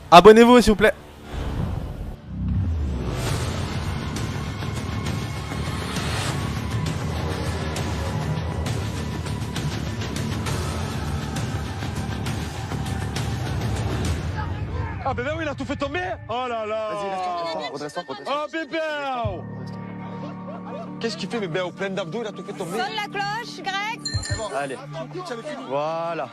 Abonnez-vous s'il vous plaît. Ah bébé, oui, il a tout fait tomber. Oh là là. Vas-y, redresse-toi. Oh bébé. Qu'est-ce qu'il fait bébé? Au plein d'abdos, il a tout fait tomber. Sonne la cloche, Greg. Allez. Voilà.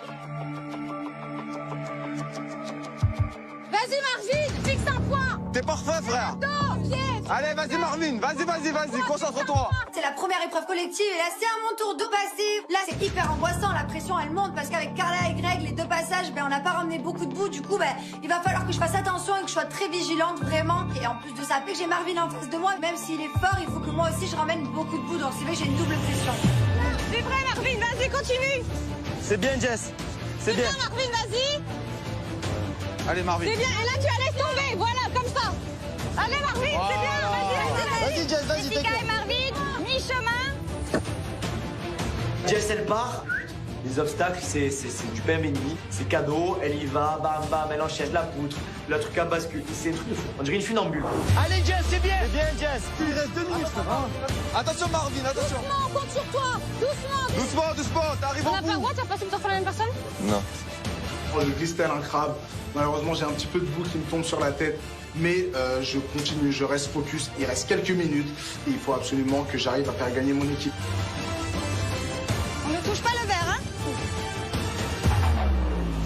Vas-y, Marvin, fixe un point. T'es parfait, frère. Non, yes. Allez, vas-y, Marvin. Vas-y, concentre-toi. C'est la première épreuve collective et là c'est à mon tour de passer. Là c'est hyper angoissant, la pression elle monte parce qu'avec Carla et Greg, les deux passages, on n'a pas ramené beaucoup de boue. Du coup, il va falloir que je fasse attention et que je sois très vigilante vraiment. Et en plus de ça, vu que j'ai Marvin en face de moi, même s'il est fort, il faut que moi aussi je ramène beaucoup de boue. Donc c'est vrai que j'ai une double pression. C'est vrai, Marvin, vas-y, continue. C'est bien, Jess. C'est bien. Marvin, vas-y. Allez, Marvin. C'est bien, et là tu la laisses tomber, voilà, comme ça. Allez, Marvin, c'est bien, vas-y. Vas-y, Jess, vas-y, Jessica et Marvin, mi-chemin. Jess, elle part. Les obstacles, c'est du pain béni. C'est cadeau. Elle y va, bam, bam, elle enchaîne la poutre. Le truc à bascule. C'est un truc de fou. On dirait une funambule. Allez, Jess, c'est bien. C'est bien, Jess. Il reste 2 minutes, frère. Attention, Marvin, attention. Doucement, on compte sur toi, doucement. Doucement, t'arrives On au n'a pas le bout. droit de faire passer une fois la même personne? Non. Je glisse tel un crabe. Malheureusement, j'ai un petit peu de boue qui me tombe sur la tête. Mais je continue, je reste focus. Il reste quelques minutes. Et il faut absolument que j'arrive à faire gagner mon équipe. On ne touche pas le verre, hein?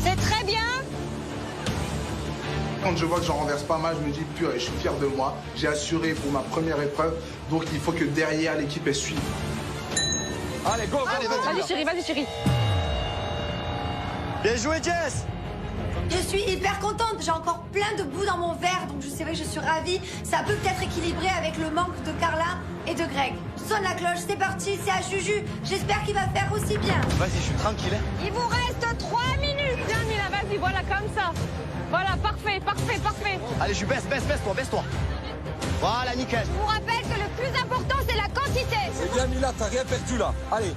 C'est très bien. Quand je vois que j'en renverse pas mal, je me dis, purée, je suis fier de moi. J'ai assuré pour ma première épreuve. Donc il faut que derrière, l'équipe, elle suive. Allez, go, allez, vas-y. Vas-y, chérie. Bien joué, Jess. Je suis hyper contente. J'ai encore plein de boue dans mon verre. Donc je sais vrai que je suis ravie. Ça peut peut-être équilibrer avec le manque de Carla et de Greg. Sonne la cloche, c'est parti, c'est à Juju. J'espère qu'il va faire aussi bien. Vas-y, je suis tranquille. Hein. Il vous reste 3 minutes. Bien, Mila, vas-y, voilà, comme ça. Voilà, parfait. Allez, je baisse-toi. Voilà, nickel. Je vous rappelle que le plus important, c'est la quantité. C'est bien, Mila, t'as rien perdu là. Allez.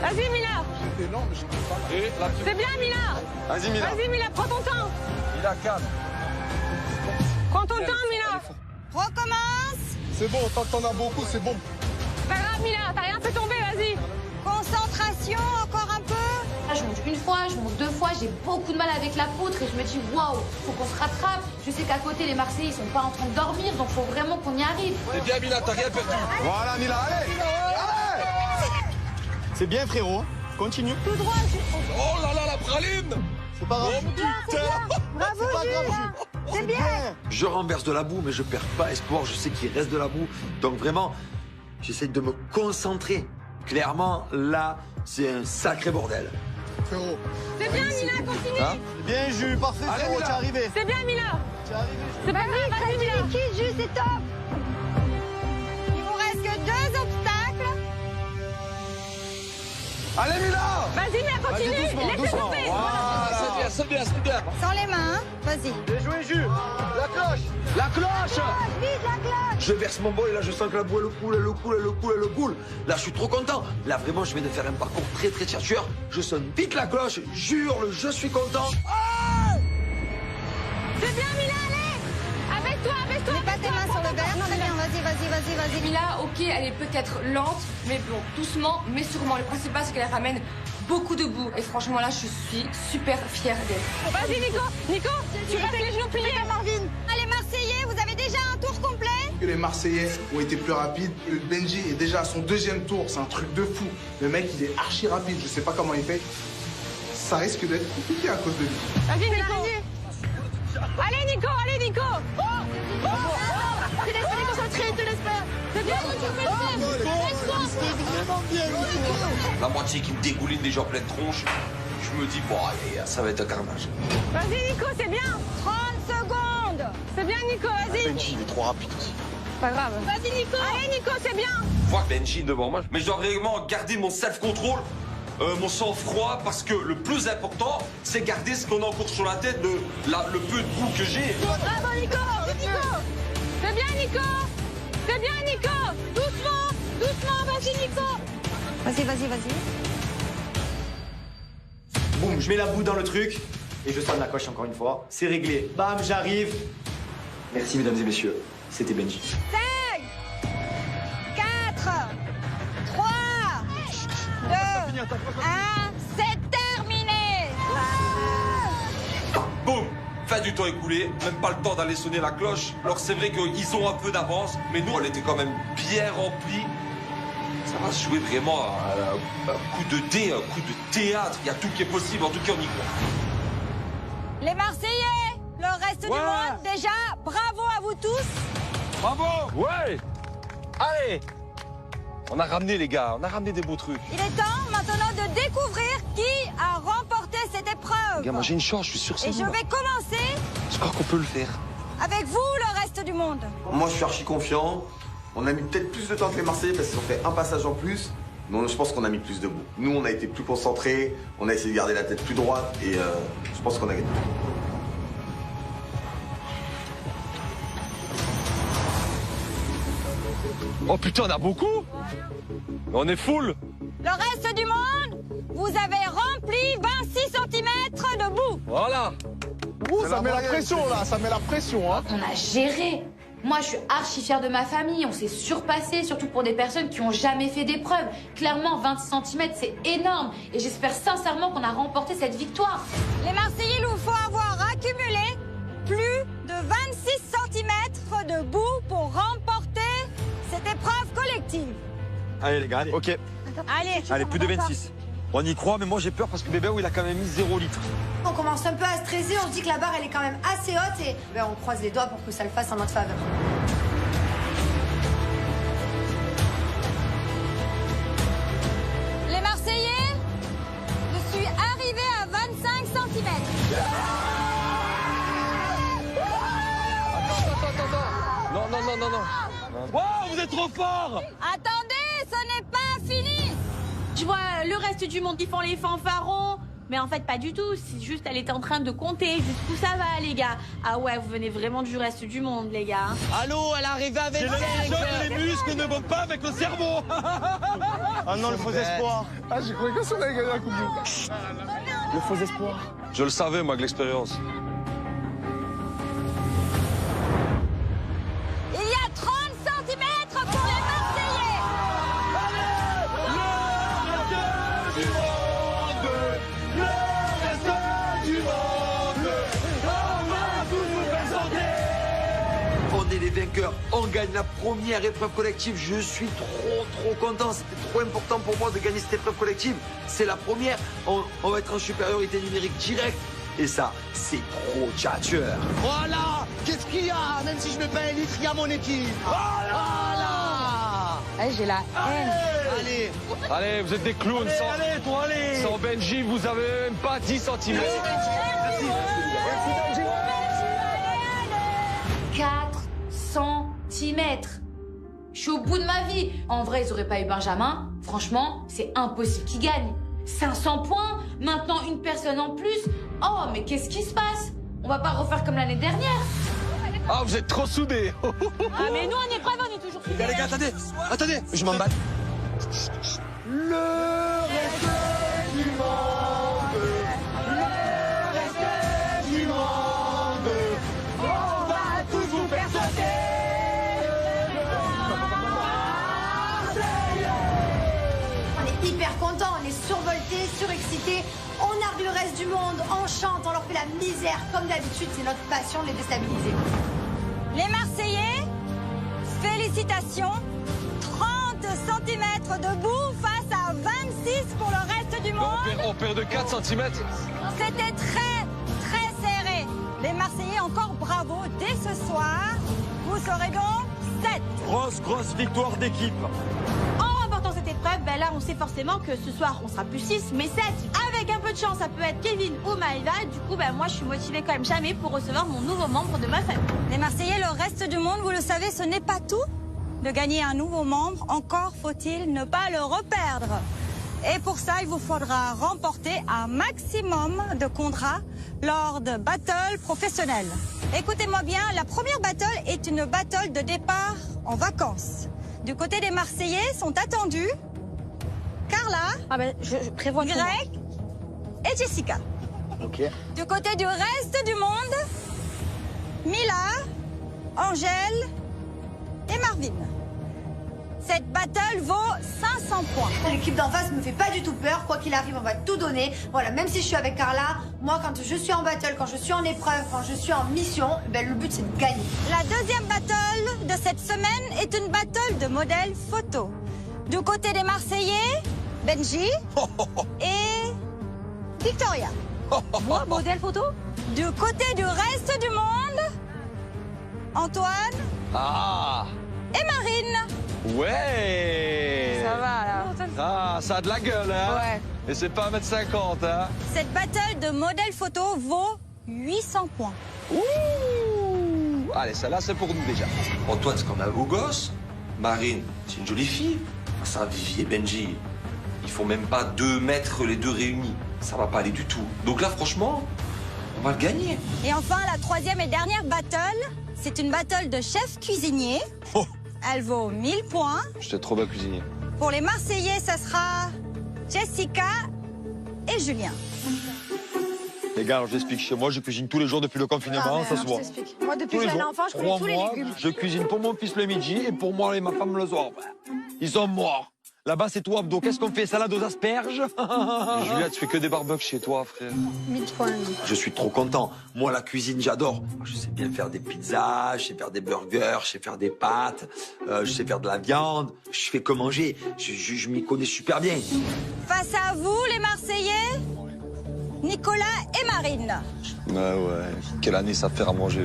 Vas-y, Mila. C'est énorme, mais je peux pas. Et là, tu... C'est bien, Mila. Vas-y, Mila. Vas-y, Mila, prends ton temps. Mila, calme. Prends ton temps, Mila. Recommence. C'est bon, tant que t'en as beaucoup, c'est bon. Pas grave, Mila, t'as rien fait tomber, vas-y. Concentration, encore un peu. Là, je monte une fois, je monte deux fois, j'ai beaucoup de mal avec la poutre et je me dis waouh, faut qu'on se rattrape. Je sais qu'à côté les Marseillais ils sont pas en train de dormir donc faut vraiment qu'on y arrive. C'est bien, Mila, t'as rien perdu. Voilà, Mila, allez. C'est bien, frérot. Continue. Tout droit, Oh là là, la praline. C'est pas grave. Bravo, C'est pas grave, Jules. C'est bien. Je renverse de la boue, mais je perds pas espoir. Je sais qu'il reste de la boue. Donc vraiment, j'essaie de me concentrer. Clairement, là, c'est un sacré bordel. Frérot. C'est bien, Mila, continue. Hein bien, Jules. Parfait, Allez, frérot. Mila. T'es arrivé. C'est bien, Mila. T'es arrivé. C'est pas grave, vas-y, Mila. Jules, c'est top. Il vous reste que 2 obstacles. Allez, Mila. Vas-y, Mila, continue. Laissez tomber. Voilà, c'est bien. Sans les mains, hein. Vas-y. Bien joué, Jules. La cloche. La cloche! Vite, la cloche. Je verse mon bol et là, je sens que la boue, elle coule. Là, je suis trop content. Là, vraiment, je viens de faire un parcours très chercheur. Je sonne vite la cloche. Jure, je suis content. C'est bien, Mila, allez. Abaisse-toi. Mets pas tes mains sur le verre. C'est bien, vas-y. Mila, ok, elle est peut-être lente, mais bon, doucement, mais sûrement. Le principal c'est qu'elle ramène beaucoup de boue et franchement là, je suis super fière d'elle. Vas-y, Nico, tu restes les genoux pliés. Marvin. Allez, Marseillais, vous avez déjà un tour complet. Que les Marseillais ont été plus rapides. Benji est déjà à son deuxième tour. C'est un truc de fou. Le mec, il est archi rapide. Je sais pas comment il fait. Ça risque d'être compliqué à cause de lui. Vas-y, Nico. Allez, Nico. Te laisse pas concentrer, te laisse pas. C'est bien, tu fais le faire. La moitié qui me dégouline déjà en pleine tronche. Je me dis, bon, allez, ça va être un carnage. Vas-y, Nico, c'est bien. 30 secondes. C'est bien, Nico, vas-y. Benji, il est trop rapide aussi. Pas grave. Vas-y, Nico. Allez, Nico, c'est bien. Je vois Benji devant moi, mais je dois vraiment garder mon self-control, mon sang-froid, parce que le plus important, c'est garder ce qu'on a encore sur la tête, le peu de boue que j'ai. Bravo, Nico. C'est bien, Nico. Doucement, vas-y, Nico. Vas-y. Boum, je mets la boue dans le truc. Et je sonne la cloche encore une fois. C'est réglé. Bam, j'arrive. Merci, mesdames et messieurs. C'était Benji. 5, 4, 3, 2, 1, c'est terminé. Boum! Fin du temps écoulé, même pas le temps d'aller sonner la cloche. Alors c'est vrai qu'ils ont un peu d'avance, mais nous, elle était quand même bien remplie. Ça va se jouer vraiment un coup de dé, un coup de théâtre. Il y a tout qui est possible, en tout cas on y croit. Les Marseillais, le reste du monde, déjà, bravo à vous tous. Bravo. Ouais. Allez. On a ramené les gars, on a ramené des beaux trucs. Il est temps maintenant de découvrir qui a remporté cette épreuve. Gars, moi j'ai une chance, je suis sûr que c'est Et vous, je là. vais commencer Je crois qu'on peut le faire. avec vous, le reste du monde. Moi, je suis archi confiant. On a mis peut-être plus de temps que les Marseillais parce qu'ils ont fait un passage en plus. Mais je pense qu'on a mis plus debout. Nous, on a été plus concentrés. On a essayé de garder la tête plus droite. Et je pense qu'on a gagné. Oh putain, on a beaucoup. On est full. Le reste du monde, vous avez rempli 26 cm de boue. Voilà. Ça met la pression là, ça met la pression. Hein. On a géré. Moi, je suis archi fière de ma famille. On s'est surpassé, surtout pour des personnes qui ont jamais fait d'épreuve. Clairement, 26 cm, c'est énorme. Et j'espère sincèrement qu'on a remporté cette victoire. Les Marseillais, il nous faut avoir accumulé plus de 26 cm de boue pour remporter cette épreuve collective. Allez les gars, allez. Ok. Allez, plus de 26. On y croit, mais moi j'ai peur parce que Bébé, il a quand même mis 0 litre. On commence un peu à stresser, on se dit que la barre elle est quand même assez haute et on croise les doigts pour que ça le fasse en notre faveur. Les Marseillais, je suis arrivée à 25 cm. Non. Wow, vous êtes trop fort! Attendez, ce n'est pas fini. Je vois le reste du monde qui font les fanfarons. Mais en fait, pas du tout. C'est juste, elle était en train de compter jusqu'où ça va, les gars. Ah ouais, vous venez vraiment du reste du monde, les gars. Allô, elle est arrivée avec J'ai l'impression que les muscles ne vont pas avec le cerveau! Ah non, le faux espoir! Ah, j'ai cru que ça allait gagner la coupe du monde. Le faux espoir! Je le savais, moi, de l'expérience. Il y a 30 cm pour les Marseillais. On est les vainqueurs, on gagne la première épreuve collective. Je suis trop content, c'était trop important pour moi de gagner cette épreuve collective. C'est la première, on va être en supériorité numérique directe. Et ça, c'est trop tchatcheur. Voilà. Qu'est-ce qu'il y a? Même si je mets pas un litre, il y a mon équipe. Voilà. J'ai la haine. Allez. Allez, vous êtes des clowns. Sans Benji, vous avez même pas 10 cm. 4 cm. Je suis au bout de ma vie. En vrai, ils auraient pas eu Benjamin. Franchement, c'est impossible qu'ils gagnent. 500 points, maintenant une personne en plus. Oh, mais qu'est-ce qui se passe? On va pas refaire comme l'année dernière. Ah, vous êtes trop soudés. Ah, mais nous, en épreuve, on est toujours Les gars, attendez, je m'emballe. On est hyper contents, on est survoltés, surexcités, on nargue le reste du monde, on chante, on leur fait la misère. Comme d'habitude, c'est notre passion de les déstabiliser. Les Marseillais, félicitations. 30 cm de boue face à 26 pour le reste du monde. On perd de 4 cm. C'était très serré. Les Marseillais, encore bravo. Dès ce soir, vous serez donc 7. Grosse victoire d'équipe. En remportant cette épreuve, ben là, on sait forcément que ce soir, on sera plus 6, mais 7. Avec un peu de chance, ça peut être Kevin ou Maïva. Du coup, ben moi, je suis motivée comme jamais pour recevoir mon nouveau membre de ma famille. Les Marseillais, le reste du monde, vous le savez, ce n'est pas tout. De gagner un nouveau membre, encore faut-il ne pas le reperdre. Et pour ça, il vous faudra remporter un maximum de contrats lors de battles professionnels. Écoutez-moi bien, la première battle est une battle de départ en vacances. Du côté des Marseillais sont attendus Carla, Ah ben, je prévois Greg et Jessica. Ok. Du côté du reste du monde, Mila, Angèle et Marvin. Cette battle vaut 500 points. L'équipe d'en face me fait pas du tout peur. Quoi qu'il arrive, on va tout donner. Voilà, même si je suis avec Carla, moi, quand je suis en battle, quand je suis en épreuve, quand je suis en mission, ben, le but, c'est de gagner. La deuxième battle de cette semaine est une battle de modèles photo. Du côté des Marseillais, Benji et Victoria. Moi, modèle photo? Du côté du reste du monde, Antoine et Marine. Ouais. Ça va, là. Ah, ça a de la gueule, hein. Ouais. Et c'est pas 1m50, hein. Cette battle de modèles photo vaut 800 points. Ouh. Allez, celle-là, c'est pour nous déjà. Antoine, c'est comme un beau gosse. Marine, c'est une jolie fille. Ça, Vivi et Benji, ils font même pas 2 mètres les deux réunis. Ça va pas aller du tout. Donc là, franchement, on va le gagner. Et enfin, la troisième et dernière battle, c'est une battle de chef cuisinier. Elle vaut 1000 points. J'étais trop bien cuisinier. Pour les Marseillais, ça sera Jessica et Julien. Les gars, alors j'explique. Chez moi, je cuisine tous les jours depuis le confinement, ça se voit. Moi, depuis que j'ai un enfant, je connais tous les légumes. Je cuisine pour mon fils le midi et pour moi et ma femme le soir. Ils sont morts. Là-bas, c'est toi, Abdo. Qu'est-ce qu'on fait? Salade aux asperges? Julia, tu fais que des barbecues chez toi, frère. 1000 points. Je suis trop content. Moi, la cuisine, j'adore. Je sais bien faire des pizzas, je sais faire des burgers, je sais faire des pâtes, je sais faire de la viande. Je fais que manger. Je m'y connais super bien. Face à vous, les Marseillais, Nicolas et Marine. Ouais. Quelle année ça fait à manger.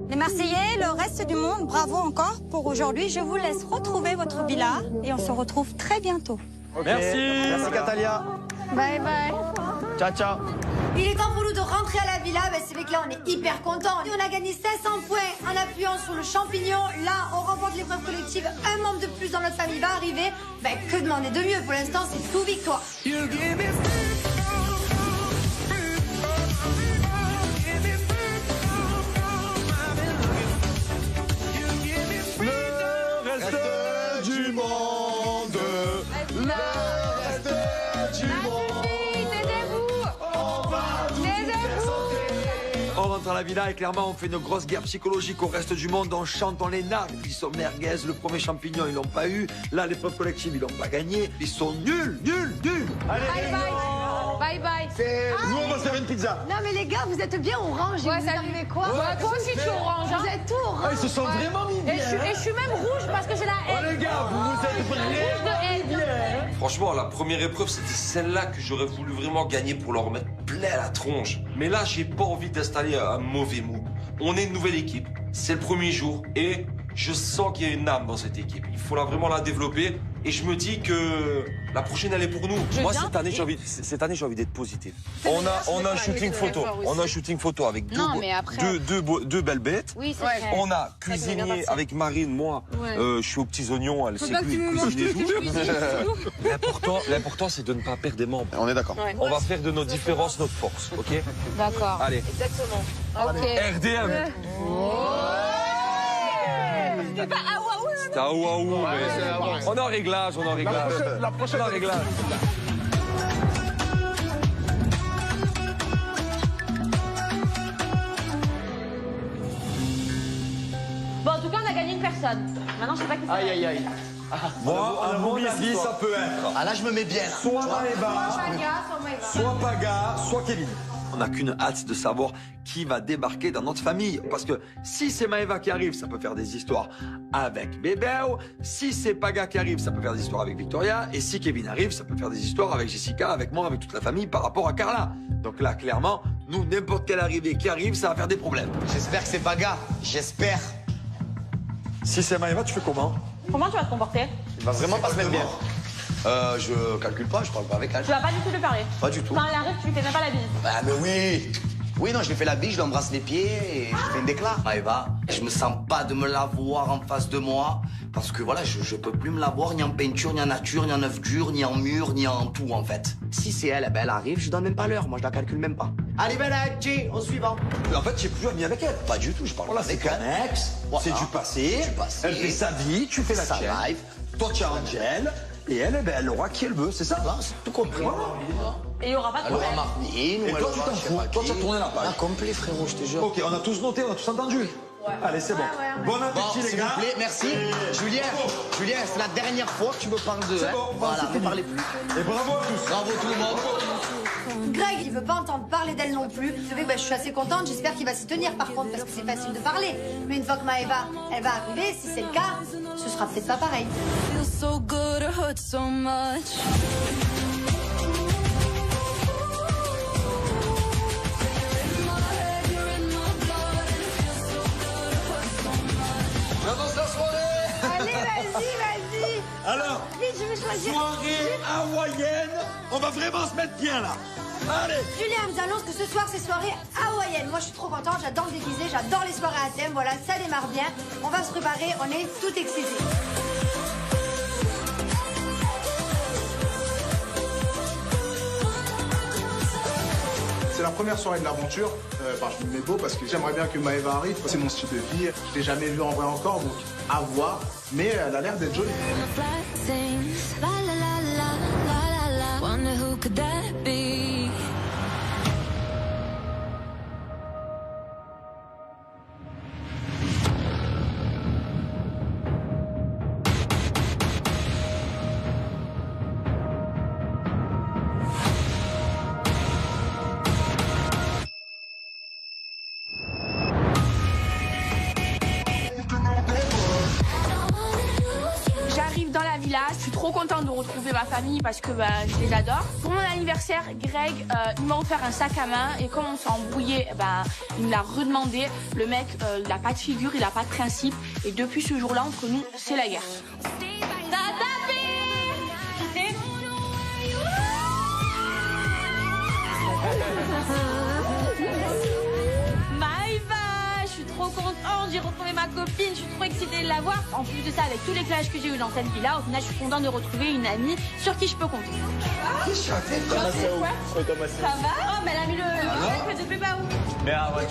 Les Marseillais, le reste du monde, bravo encore pour aujourd'hui. Je vous laisse retrouver votre villa et on se retrouve très bientôt. Merci. Merci, Catalia. Bye bye. Ciao, ciao. Il est temps pour nous de rentrer à la villa. Ben, c'est vrai que là, on est hyper contents. On a gagné 500 points en appuyant sur le champignon. Là, on remporte l'épreuve collective. Un membre de plus dans notre famille va arriver. Ben, que demander de mieux? Pour l'instant, c'est tout victoire. Du monde. Le reste du monde. On rentre à la villa et clairement, on fait une grosse guerre psychologique au reste du monde. On chante, on les nargue. Ils sont merguez. Le premier champignon, ils l'ont pas eu. Là, l'épreuve collective, ils l'ont pas gagné. Ils sont nuls. Allez, Bye bye. nous, on va se faire une pizza. Non, mais les gars, vous êtes bien orange. Ouais, vous ça arrivez quoi? Ouais, toi aussi, tu es orange. Hein. Vous êtes tout orange. Ils se sont vraiment mis bien. Et je suis même rouge parce que j'ai la haine. Oh, les gars, vous êtes vraiment bien. Franchement, la première épreuve, c'était celle-là que j'aurais voulu vraiment gagner pour leur mettre plein à la tronche. Mais là, j'ai pas envie d'installer un mauvais mood. On est une nouvelle équipe, c'est le premier jour et je sens qu'il y a une âme dans cette équipe. Il faut vraiment la développer et je me dis que la prochaine, elle est pour nous. Moi, cette année, j'ai envie d'être positif. On a un shooting photo. On a un shooting photo avec deux belles bêtes. Oui, c'est vrai. On a cuisinier avec Marine, moi. Je suis aux petits oignons, elle sait cuisiner tout. L'important, c'est de ne pas perdre des membres. On est d'accord. On va faire de nos différences notre force, ok? D'accord. Allez. Exactement. Ok. RDM. C'était pas ah waouh. C'était ah waouh, mais on est en réglage, La prochaine. Bon, en tout cas, on a gagné une personne. Maintenant, je sais pas qui c'est. Aïe. Moi, à mon avis, ça peut être Ah, là, je me mets bien. Là. soit Maëva, Paga. soit Paga, soit Kevin. On n'a qu'une hâte de savoir qui va débarquer dans notre famille. Parce que si c'est Maëva qui arrive, ça peut faire des histoires avec Bébéo. Si c'est Paga qui arrive, ça peut faire des histoires avec Victoria. Et si Kevin arrive, ça peut faire des histoires avec Jessica, avec moi, avec toute la famille par rapport à Carla. Donc là, clairement, nous, n'importe quelle arrivée qui arrive, ça va faire des problèmes. J'espère que c'est Paga. J'espère. Si c'est Maëva, tu fais comment? Comment tu vas te comporter? Il va vraiment pas se mettre bien. Je calcule pas, je parle pas avec elle. Tu vas pas du tout lui parler. Pas du tout. Quand elle arrive, tu lui fais même pas la bise. Ah, mais oui. Oui, non, je lui fais la bille, je lui embrasse les pieds et je fais une déclat. Maëva, je me sens pas de me la voir en face de moi parce que voilà, je peux plus me la voir ni en peinture, ni en nature, ni en œuf dur, ni en mur, ni en tout en fait. Si c'est elle, elle arrive, je donne même pas l'heure, moi je la calcule même pas. Allez, Benji, au suivant. En fait, j'ai plus ami avec elle. Pas du tout, je parle Voilà, avec c'est elle. connexe, Voilà. c'est du passé. Du passé. Elle fait sa vie, tu fais la Sa tienne. life. Toi, tu as Angel. Et elle, ben, elle aura qui elle veut, c'est ça? C'est tout compris. Et il n'y aura pas de Elle aura problème. Marvin, Et toi, tu t'en fous. Toi, tu as tourné la page. Complet, frérot, je te jure. Ok, on a tous noté, on a tous entendu. Allez, c'est bon. Bon Bon, appétit, les s'il gars. vous plaît, merci. Julien, c'est la dernière fois que tu me parles de. C'est bon, voilà, c'est ne fini. parlez plus. Et bravo à tous. Bravo tout le monde. Greg, il veut pas entendre parler d'elle non plus. Vous savez, je suis assez contente, j'espère qu'il va s'y tenir par contre, parce que c'est facile de parler. Mais une fois que Maëva, elle va arriver, si c'est le cas, ce sera peut-être pas pareil. J'annonce la soirée. Allez, vas-y. Alors, Vite, je vais choisir. soirée hawaïenne. On va vraiment se mettre bien, là. Allez. Julien nous annonce que ce soir, c'est soirée hawaïenne. Moi, je suis trop contente, j'adore me déguiser, j'adore les soirées à thème. Voilà, ça démarre bien. On va se préparer, on est tout excités. C'est la première soirée de l'aventure. Je me mets beau parce que j'aimerais bien que Maëva arrive. C'est mon style de vie. Je l'ai jamais vu en vrai encore, donc à voir. Mais elle a l'air d'être jolie. J'arrive dans la villa, je suis trop contente de retrouver ma famille parce que je les adore. Pour mon anniversaire, Greg, il m'a offert un sac à main et comme on s'est embrouillé, il me l'a redemandé. Le mec, il a pas de figure, il a pas de principe et depuis ce jour-là, entre nous, c'est la guerre. T'as tapé! Maëva, je suis trop contente, j'ai retrouvé ma copine, je suis trop excitée de la voir. En plus de ça, avec tous les clashs que j'ai eu dans cette villa, au final, je suis contente de retrouver une amie sur qui je peux compter. Ça va? Oh, mais elle a mis le sac de Pépao. Mais ah ouais,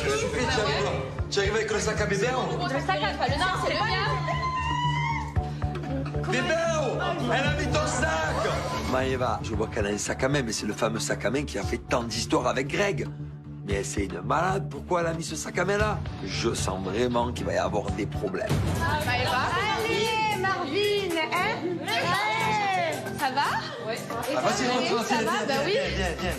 tu arrives avec le sac à bébé? Le sac à pas le non, c'est le mien. Bébé, elle a mis ton sac. Maëva, je vois qu'elle a un sac à main, mais c'est le fameux sac à main qui a fait tant d'histoires avec Greg. Mais c'est une malade, pourquoi elle a mis ce sac à main là? Je sens vraiment qu'il va y avoir des problèmes. Allez, Marvin, hein? Ça va? Oui. Vas-y, rentre, Ça va? Bah oui. Viens.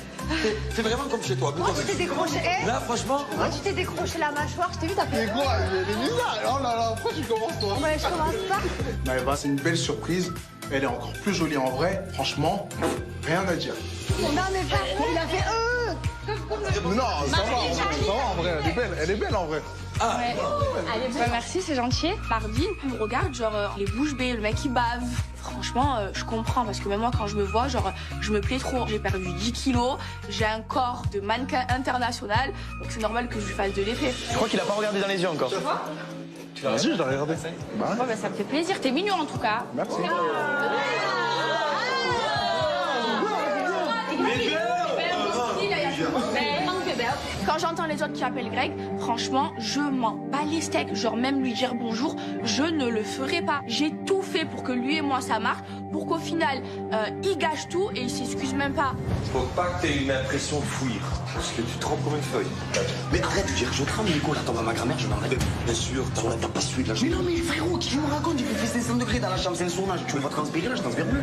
Fais vraiment comme chez toi. Moi, tu t'es décroché. Là, franchement. Moi, tu t'es décroché la mâchoire, je t'ai vu, t'as fait. Mais quoi? Elle est bizarre. Oh là là, pourquoi tu commences toi? Ouais, je commence pas. Maëva, c'est une belle surprise. Elle est encore plus jolie en vrai. Franchement, rien à dire. Non, mais pas, il a fait Non, ça va en vrai. Elle est belle en vrai. Ah. Ouais. Bah, merci, c'est gentil. Marvin me regarde, genre, les bouches bées, le mec il bave. Franchement, je comprends parce que même moi, quand je me vois, genre, je me plais trop. J'ai perdu 10 kilos, j'ai un corps de mannequin international, donc c'est normal que je lui fasse de l'effet. Je crois qu'il a pas regardé dans les yeux encore. Tu l'as dit, je l'ai regardé. Ouais, bah, ça me fait plaisir. T'es mignon en tout cas. Merci. Quand j'entends les autres qui appellent Greg, franchement, je m'en bats les steaks. Genre même lui dire bonjour, je ne le ferai pas. J'ai tout fait pour que lui et moi ça marche, pour qu'au final, il gâche tout et il s'excuse même pas. Faut pas que t'aies une impression de fuir. Parce que tu te rends comme une feuille. Mais arrête de dire, je tremble, Nico, là, tombe à ma grand-mère, je m'enlève. Bien sûr, T'as pas suivi là. Mais non, mais frérot, qui me raconte? Il fait 100 degrés dans la chambre, c'est un tournage. Tu me vois transpirer là, je transpire plus.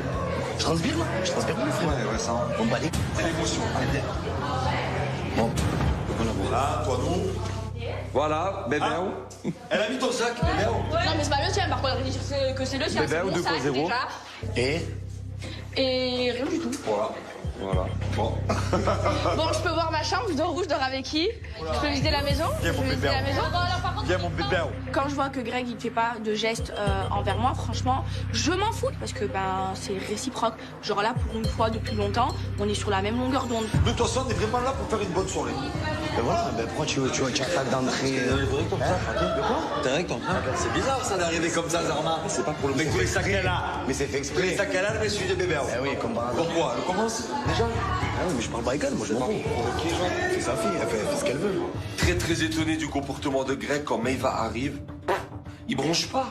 Je transpire là, je transpire plus, frère. Ouais, ça. Bon, bah, allez. C'est l'émotion. Allez, viens. Bon. Voilà, toi, nous. Voilà, bébé. Elle a mis ton sac, bébé. Non mais c'est pas le tien, par contre, que c'est le tien, c'est mon sac déjà. Et rien du tout. Voilà. Bon. Bon, je peux voir ma chambre, je dors où, je dors avec qui? Je peux visiter la maison? Viens, mon Je peux visiter bébé. la maison? Viens, mon bébé. Quand je vois que Greg il fait pas de gestes envers moi, franchement, je m'en fous parce que c'est réciproque. Genre là, pour une fois depuis longtemps, on est sur la même longueur d'onde. De toute façon, on est vraiment là pour faire une bonne soirée. Ben voilà, ben pourquoi tu attaques d'entrée? Comme ça, de quoi? T'es avec ton frère? C'est bizarre ça d'arriver comme ça, Zarma. C'est pas pour le Mais tous les sacs qu'elle a. Mais c'est fait Tous les exprès. sacs qu'elle a, mais celui de bébé. Eh oui, comme par hasard. Pourquoi? Elle commence déjà? Ah oui, mais je parle pas avec elle, moi je m'en fous. C'est sa fille, elle fait ce qu'elle veut. Très très étonné du comportement de Greg quand Maëva arrive. Il bronche pas.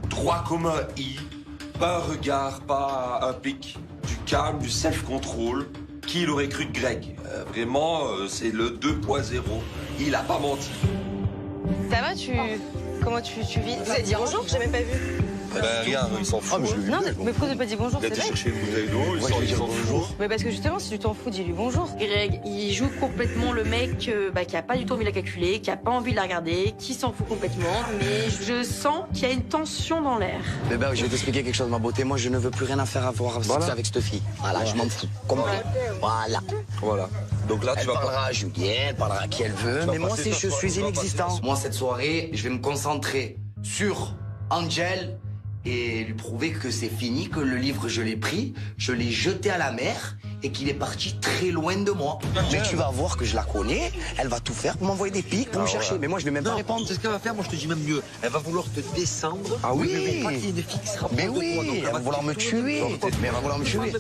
Droit comme un i. Pas un regard, pas un pic. Du calme, du self-control. Qui l'aurait cru de Greg? Vraiment, c'est le 2.0. Il a pas menti. Ça va, comment tu vis? Vous avez dit bonjour, j'ai même pas vu. Ben rien, il s'en fout. Non, mais pourquoi tu n'as pas dit bonjour? Il a été chercher une bouteille d'eau, il s'en fout. Mais parce que justement, si tu t'en fous, dis-lui bonjour. Greg, il joue complètement le mec qui a pas du tout envie de la calculer, qui a pas envie de la regarder, qui s'en fout complètement. Mais je sens qu'il y a une tension dans l'air. Bébé, je vais t'expliquer quelque chose, ma beauté. Moi, je ne veux plus rien à faire à voir avec cette fille. Voilà, je m'en fous. Complet. Voilà. Donc là, tu vas parlera à Julien, elle parlera à qui elle veut. Mais moi, je suis inexistant. Moi, cette soirée, je vais me concentrer sur Angel et lui prouver que c'est fini, que le livre, je l'ai pris, je l'ai jeté à la mer et qu'il est parti très loin de moi. Mais tu vas voir que je la connais, elle va tout faire pour m'envoyer des pics, pour me chercher. Mais moi, je vais même pas répondre. C'est ce qu'elle va faire, moi je te dis même mieux. Elle va vouloir te descendre. Ah oui. Mais oui, elle va vouloir me tuer. Mais elle va vouloir me tuer.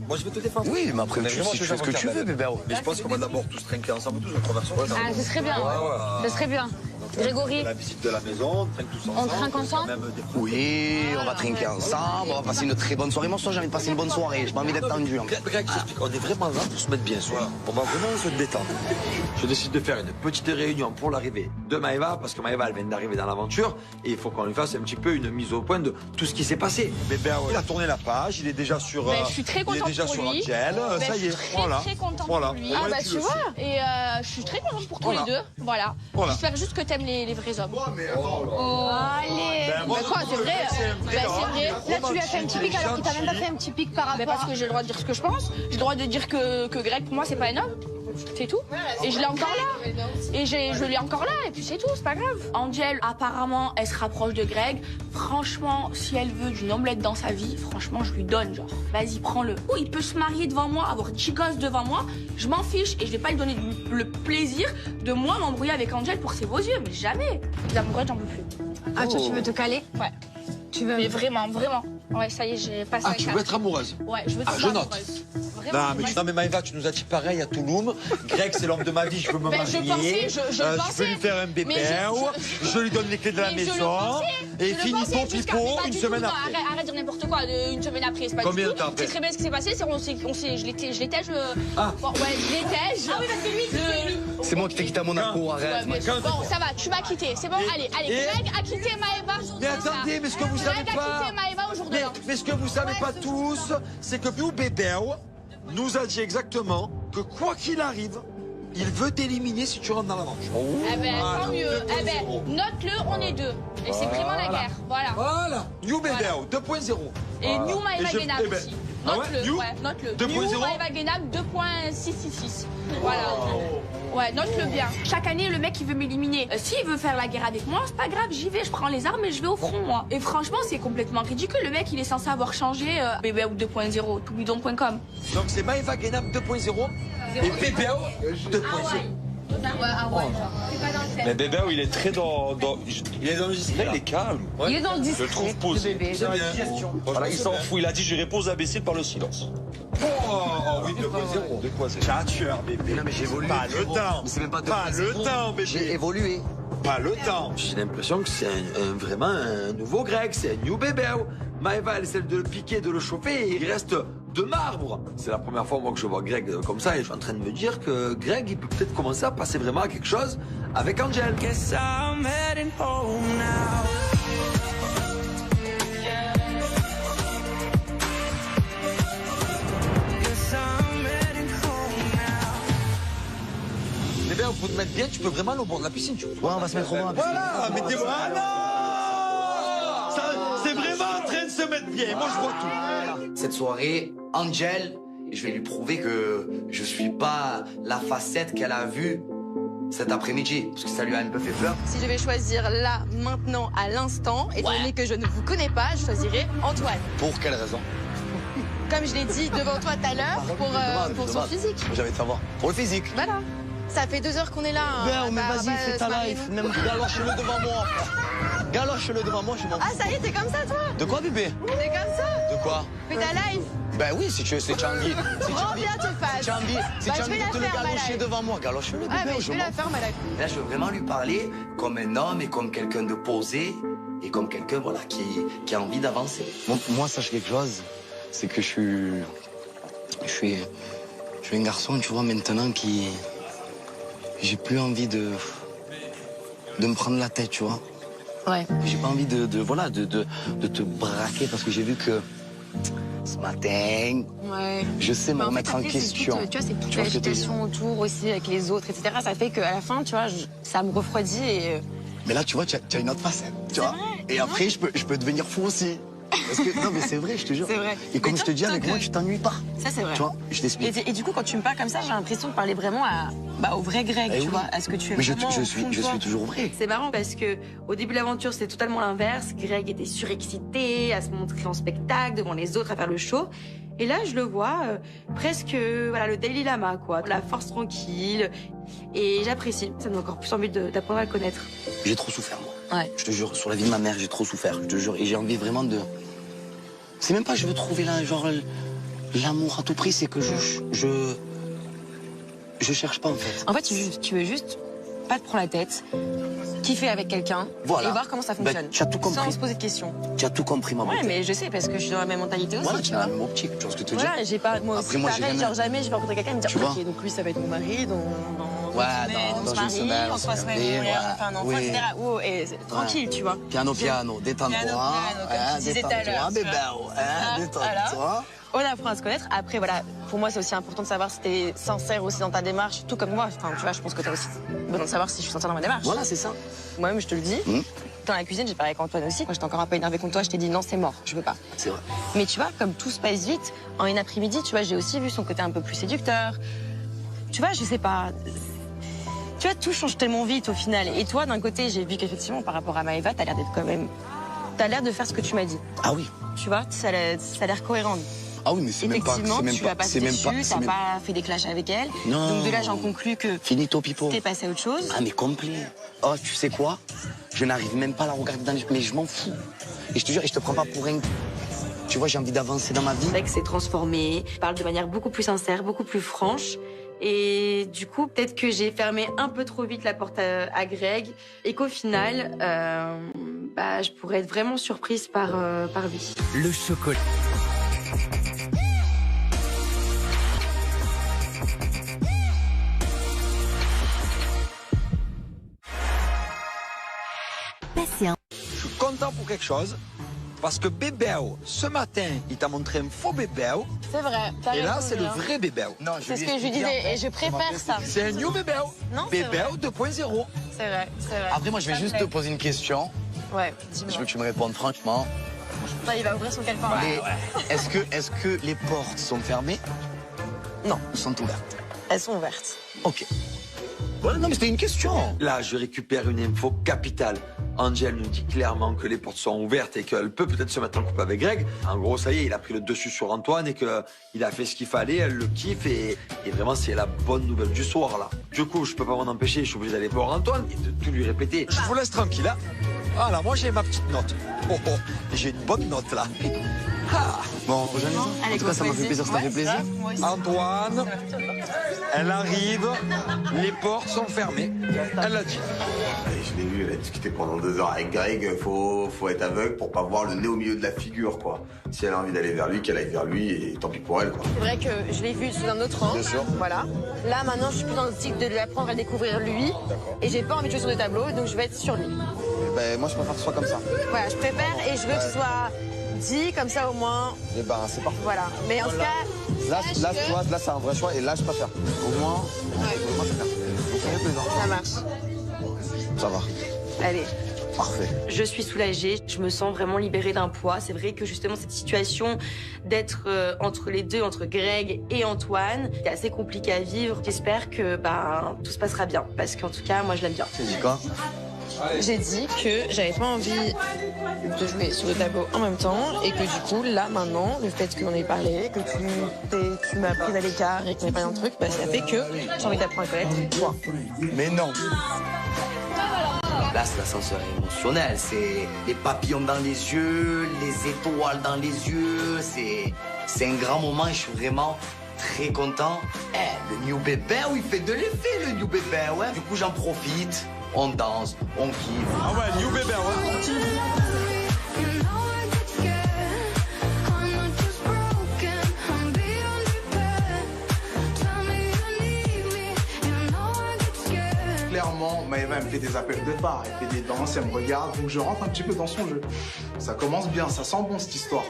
Moi je vais te défendre. Oui, mais après, tu fais ce que tu veux, bébé. Mais je pense qu'on va d'abord tous trinquer ensemble, tous traversons. Ah, ce serait bien. Ce serait bien. Grégory. La visite de la maison, on trinque tous ensemble. On trinque ensemble? Oui, on va trinquer ensemble, on va passer une très bonne soirée. Moi, j'ai envie de passer une bonne soirée, j'ai pas envie d'être tendu. Greg, on est vraiment là pour se mettre bien, soir. On va vraiment se détendre. Je décide de faire une petite réunion pour l'arrivée de Maëva, parce que Maëva, elle vient d'arriver dans l'aventure, et il faut qu'on lui fasse un petit peu une mise au point de tout ce qui s'est passé. Mais ben, il a tourné la page, il est déjà sur. Je suis très contente pour lui. Angel, ça y est, voilà. Je suis très contente pour lui. Ah bah tu vois, et je suis très contente pour tous les deux. Voilà. J'espère juste que t'aimes les vrais hommes. Allez. Mais quoi, c'est vrai? C'est vrai. Là, tu lui as fait un petit pic alors qu'il t'a même pas fait un petit pic par rapport. Mais parce que j'ai le droit de dire ce que je pense. J'ai le droit de dire que Greg, pour moi, c'est pas un homme. C'est tout. Et je l'ai encore là. Et je l'ai encore là. Et puis c'est tout, c'est pas grave. Angel, apparemment, elle se rapproche de Greg. Franchement, si elle veut d'une omelette dans sa vie, franchement, je lui donne, genre. Vas-y, prends-le. Oh, il peut se marier devant moi, avoir 10 gosses devant moi. Je m'en fiche. Et je vais pas lui donner le plaisir de moi m'embrouiller avec Angel pour ses beaux yeux. Mais jamais. Les amoureux, j'en peux plus. Ah, toi, tu veux te caler? Ouais. Tu veux? Mais vraiment, vraiment. Ouais, ça y est, j'ai passé. Ah, tu veux être amoureuse? Ouais, je veux être je note. amoureuse. Vraiment, non, mais Maëva, tu nous as dit pareil à Touloum. Greg, c'est l'homme de ma vie, je veux me marier. Je veux lui faire un bébé, je lui donne les clés de la maison. Et finissons pipo une semaine après. Arrête de dire n'importe quoi, une semaine après, c'est pas combien du de temps tout. après? C'est très bien ce qui s'est passé, je l'étège. Ah. Bon, ouais, je l'étège. Ah oui, parce que lui, c'est moi qui t'ai quitté à Monaco, arrête. Bon, ça va, tu m'as quitté, c'est bon, allez, Greg a quitté Maëva. Mais attendez, mais ce que vous savez pas. Greg a quitté Maëva aujourd'hui. Mais ce que vous savez pas tous, c'est que nous, bébé, nous a dit exactement que quoi qu'il arrive, il veut t'éliminer si tu rentres dans l'aventure. Eh ben, tant mieux. Eh ben, note-le, on est deux. Et c'est vraiment la guerre. Voilà. New Bébéo 2.0. Et New Maëva Guénam aussi. Note-le, note-le. New Maëva Guénam 2.666. Voilà. Ouais, note-le bien. Chaque année, le mec, il veut m'éliminer. S'il veut faire la guerre avec moi, c'est pas grave, j'y vais, je prends les armes et je vais au front, moi. Et franchement, c'est complètement ridicule. Le mec, il est censé avoir changé Bébéo 2.0, toubidon.com. Donc c'est Maëva Guénam 2.0 et Bébéo 2.0. Mais Bébé, il est très dans. Il est dans le discret. Il est calme. Ouais. Il est dans le discret. Je le trouve posé. Voilà, il s'en fout. Il a dit je réponds aux imbéciles par le silence. Oh oui, 2.0. J'ai un tueur, bébé. Non, mais j'évolue. Pas le temps. C'est même pas le temps, bébé. J'ai évolué. Pas le temps. J'ai l'impression que c'est vraiment un nouveau Greg, c'est un new bébé. Maëva, elle essaie de le piquer, de le choper, et il reste de marbre. C'est la première fois, moi, que je vois Greg comme ça, et je suis en train de me dire que Greg, il peut peut-être commencer à passer vraiment à quelque chose avec Angel. Bébé, faut te mettre bien, tu peux vraiment aller au bord de la piscine. Tu on va se mettre au bord de la piscine. Voilà, mettez-moi. Ah non, c'est vraiment en train de se mettre bien. Moi, je vois tout. Cette soirée, Angel, je vais lui prouver que je suis pas la facette qu'elle a vue cet après-midi, parce que ça lui a un peu fait peur. Si je vais choisir là, maintenant, à l'instant, étant donné que je ne vous connais pas, je choisirai Antoine. Pour quelle raison? Comme je l'ai dit devant toi tout à l'heure, pour son physique. J'avais de savoir. Pour le physique. Voilà. Ça fait 2 heures qu'on est là. Ben, mais vas-y, fais ta life. Même galoche-le devant moi. Galoche-le devant moi, je m'en fous. Ah, ça y est, t'es comme ça, toi? De quoi, bébé? T'es comme ça? De quoi? Fais ta life. Ben oui, si tu veux, c'est Changi. Prends bien tes faces. Si Changi veut te le galocher devant moi, galoche-le, bébé. Ah, mais je vais la faire, ma life. Là, je veux vraiment lui parler comme un homme et comme quelqu'un de posé et comme quelqu'un voilà, qui a envie d'avancer. Moi, sache quelque chose, c'est que je suis un garçon, tu vois, maintenant qui... J'ai plus envie de me prendre la tête, tu vois. Ouais. J'ai pas envie de te braquer parce que j'ai vu que ce matin, je sais me remettre en question. Tu vois, c'est toute l'agitation autour aussi avec les autres, etc. Ça fait qu'à la fin, tu vois, ça me refroidit et... Mais là, tu vois, tu as une autre facette, tu vois. Et après, je peux devenir fou aussi. Parce que, non, mais c'est vrai, je te jure. C'est vrai. Et comme je te dis, avec moi, tu t'ennuies pas. Ça, c'est vrai. Tu vois, je t'explique. Et du coup, quand tu me parles comme ça, j'ai l'impression de parler vraiment au vrai Greg, tu vois. À ce que tu es. Mais vraiment je suis toujours vrai. C'est marrant parce que au début de l'aventure, c'était totalement l'inverse. Greg était surexcité à se montrer en spectacle devant les autres, à faire le show. Et là, je le vois presque, voilà, le Dalai Lama, quoi. La force tranquille. Et j'apprécie. Ça me donne encore plus envie d'apprendre à le connaître. J'ai trop souffert, moi. Ouais. Je te jure, sur la vie de ma mère, j'ai trop souffert. Je te jure. Et j'ai envie vraiment de... C'est même pas je veux trouver là, genre, l'amour à tout prix, c'est que je cherche pas, en fait. En fait, tu veux juste pas te prendre la tête, kiffer avec quelqu'un voilà. Et voir comment ça fonctionne. Tu as tout compris. Sans se poser de questions. Tu as tout compris, maman. Ouais, mais je sais, parce que je suis dans la même mentalité aussi. Voilà, tu as la même optique, tu vois ce que je te dis. Voilà, j'ai pas... Moi après, aussi, pareil, genre jamais je vais rencontrer quelqu'un et me dire, ok, donc lui, ça va être mon mari, dans dans une semaine, on se passe même on fait un enfant, etc. Oh, et tranquille, tu vois. Piano, détends-toi. Détends-toi, bébé. Détends-toi. On apprend à se connaître. Après, voilà, pour moi, c'est aussi important de savoir si t'es sincère aussi dans ta démarche, tout comme moi. Enfin, tu vois, je pense que t'as aussi besoin de savoir si je suis sincère dans ma démarche. Voilà, c'est ça. Moi-même, je te le dis. Dans la cuisine, j'ai parlé avec Antoine aussi. Quand j'étais encore un peu énervée contre toi, je t'ai dit non, c'est mort, je veux pas. C'est vrai. Mais tu vois, comme tout se passe vite, en une après-midi, tu vois, j'ai aussi vu son côté un peu plus séducteur. Tu vois, je sais pas. Tu vois, tout change tellement vite au final. Et toi, d'un côté, j'ai vu qu'effectivement, par rapport à Maëva, t'as l'air d'être quand même... T'as l'air de faire ce que tu m'as dit. Ah oui. Tu vois, ça a l'air cohérent. Ah oui, mais c'est même pas... Effectivement, tu l'as pas dessus, t'as pas fait des clashs avec elle. Non. Donc de là, j'en conclus que... Finito, pipo. T'es passé à autre chose. Ah, mais complet. Oh, tu sais quoi? Je n'arrive même pas à la regarder dans les yeux. Mais je m'en fous. Et je te jure, et je te prends pas pour un... Tu vois, j'ai envie d'avancer dans ma vie. C'est vrai que c'est transformé. Il parle de manière beaucoup plus sincère, beaucoup plus franche. Et du coup, peut-être que j'ai fermé un peu trop vite la porte à Greg et qu'au final, je pourrais être vraiment surprise par lui. Le chocolat. Je suis content pour quelque chose. Parce que Bébéo, ce matin, il t'a montré un faux Bébéo. C'est vrai. Et là, c'est le vrai Bébéo. C'est ce que je lui disais, et je préfère ça. C'est un new Bébéo. Non, Bébéo 2.0. C'est vrai, c'est vrai. Après, moi, je vais juste te poser une question. Ouais, dis-moi. Je veux que tu me répondes franchement. Là, il va ouvrir son calepin. Est-ce que les portes sont fermées? Non. Elles sont ouvertes. Elles sont ouvertes. Ok. Voilà, non, mais c'était une question. Là, je récupère une info capitale. Angel nous dit clairement que les portes sont ouvertes et qu'elle peut peut-être se mettre en couple avec Greg. En gros, ça y est, il a pris le dessus sur Antoine et qu'il a fait ce qu'il fallait, elle le kiffe et vraiment, c'est la bonne nouvelle du soir, là. Du coup, je peux pas m'en empêcher, je suis obligé d'aller voir Antoine et de tout lui répéter. Je vous laisse tranquille, hein. Voilà, moi, j'ai ma petite note. Oh, j'ai une bonne note, là. Ah. Bon, en tout cas, ça m'a fait plaisir, ça t'a fait plaisir. Antoine, elle arrive, les portes sont fermées. Elle l'a dit. Je l'ai vu, elle a discuté pendant 2 heures avec Greg. Faut être aveugle pour pas voir le nez au milieu de la figure, quoi. Si elle a envie d'aller vers lui, qu'elle aille vers lui et tant pis pour elle, quoi. C'est vrai que je l'ai vu sous un autre angle. Bien sûr. Voilà. Là, maintenant, je suis plus dans l'optique de lui apprendre à découvrir lui. Et j'ai pas envie de jouer sur des tableaux, donc je vais être sur lui. Ben, moi, je préfère que ce soit comme ça. Voilà, je préfère et je veux que ce soit dit, comme ça au moins. Et ben, c'est parfait. Voilà. Mais en tout cas. Là, c'est un vrai choix et là, je préfère. Au moins, moi, je préfère. Donc, ça fait plaisir. Ça marche. Ça va. Allez. Parfait. Je suis soulagée, je me sens vraiment libérée d'un poids. C'est vrai que justement cette situation d'être entre les deux, entre Greg et Antoine, c'est assez compliqué à vivre. J'espère que tout se passera bien, parce qu'en tout cas, moi je l'aime bien. Tu dis quoi? J'ai dit que j'avais pas envie de jouer sur le tableau en même temps et que du coup, là, maintenant, le fait qu'on ait parlé, que tu m'as pris à l'écart et qu'on ait parlé d'un truc, ça fait que j'ai envie d'apprendre à connaître toi. Mais non. Là, c'est l'ascenseur émotionnel. C'est les papillons dans les yeux, les étoiles dans les yeux. C'est un grand moment et je suis vraiment très content. Le new bébé, il fait de l'effet, le new New Bébé, ouais. Du coup, j'en profite. On danse, on kiffe. Ah ouais, New Bébé, ouais. Clairement, Maëva, elle me fait des appels de phare, elle fait des danses, elle me regarde, donc je rentre un petit peu dans son jeu. Ça commence bien, ça sent bon cette histoire.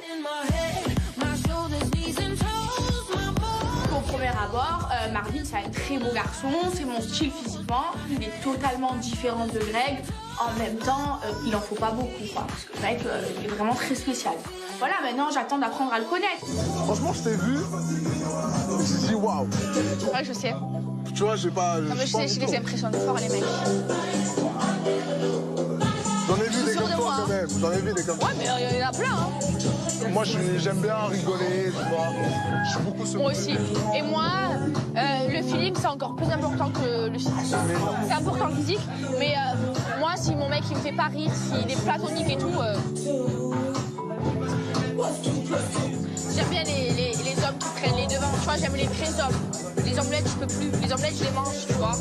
Au premier abord, Marvin, c'est un très beau garçon, c'est mon style physiquement. Il est totalement différent de Greg. En même temps, il en faut pas beaucoup, quoi, parce que Greg, il est vraiment très spécial. Voilà, maintenant, j'attends d'apprendre à le connaître. Franchement, je t'ai vu, je me suis dit waouh. Ouais, je sais. Tu vois, j'ai pas. Non, mais je sais, je les impressionne fort, les mecs. J'en ai vu des comme toi, quand même. J'en ai vu des comme toi. Ouais, mais il y en a plein, hein. Moi, j'aime bien rigoler, tu vois. Je suis beaucoup sur. Moi aussi. Et moi, le feeling, c'est encore plus important que le physique. C'est important le physique, mais moi, si mon mec, il me fait pas rire, s'il est platonique et tout... J'aime bien les hommes qui prennent les devants, tu vois, j'aime les vrais hommes. Les omelettes, je peux plus. Les omelettes, je les mange, tu vois.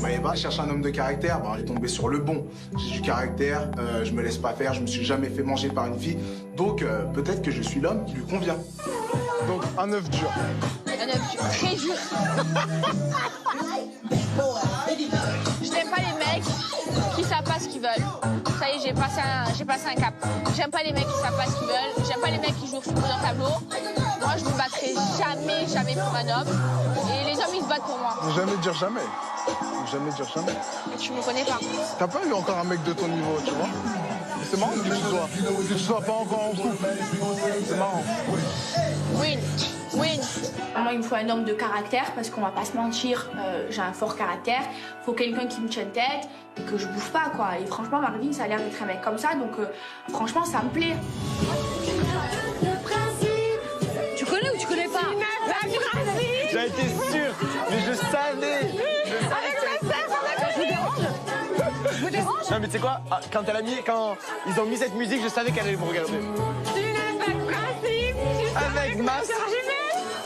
Maëva cherche un homme de caractère, bon, elle est tombée sur le bon. J'ai du caractère, je me laisse pas faire, je me suis jamais fait manger par une fille. Donc peut-être que je suis l'homme qui lui convient. Donc un œuf dur. Un œuf dur, très dur. Je n'aime pas les mecs qui savent pas ce qu'ils veulent. Ça y est, j'ai passé un cap. J'aime pas les mecs qui savent pas ce qu'ils veulent. J'aime pas les mecs qui jouent sur plusieurs tableaux. Moi, je me battrai jamais pour un homme. Et les hommes, ils se battent pour moi. Jamais dire jamais. Jamais dire jamais. Mais tu me connais pas. T'as pas eu encore un mec de ton niveau, tu vois. C'est marrant que tu sois pas encore en couple. C'est marrant. Win. Moi, il me faut un homme de caractère parce qu'on va pas se mentir, j'ai un fort caractère. Faut quelqu'un qui me tienne tête et que je bouffe pas, quoi. Et franchement, Marvin, ça a l'air d'être un mec comme ça, donc franchement, ça me plaît. Tu connais ou tu connais pas? J'en étais sûr, mais je savais. Je vous dérange? Non, mais tu sais quoi? Quand ils ont mis cette musique, je savais qu'elle allait me regarder. Tu n'as pas de principe. Avec ma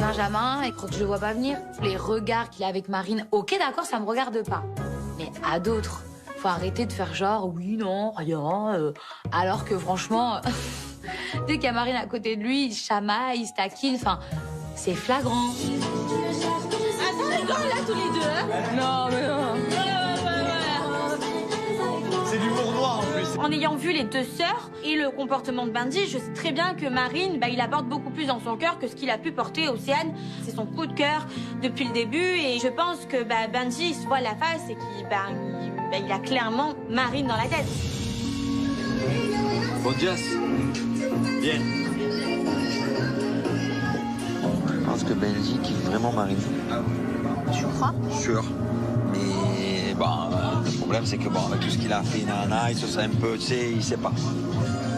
Benjamin, et quand je le vois pas venir, les regards qu'il a avec Marine, ok d'accord, ça me regarde pas. Mais à d'autres, faut arrêter de faire genre, oui, non, rien. Alors que franchement, dès qu'il y a Marine à côté de lui, il chamaille, il se taquine, enfin, c'est flagrant. Attends, rigole là tous les deux, hein? Non, mais non. C'est l'humour noir en plus. En ayant vu les deux sœurs et le comportement de Benji, je sais très bien que Marine, il apporte beaucoup plus dans son cœur que ce qu'il a pu porter Océane. C'est son coup de cœur depuis le début et je pense que Benji se voit la face et qu'il il a clairement Marine dans la tête. Bon, Jess, viens. Je pense que Benji kiffe vraiment Marine. Tu crois? Sûr. Mais bon, le problème c'est que avec tout ce qu'il a fait, il se sent un peu, tu sais, il sait pas.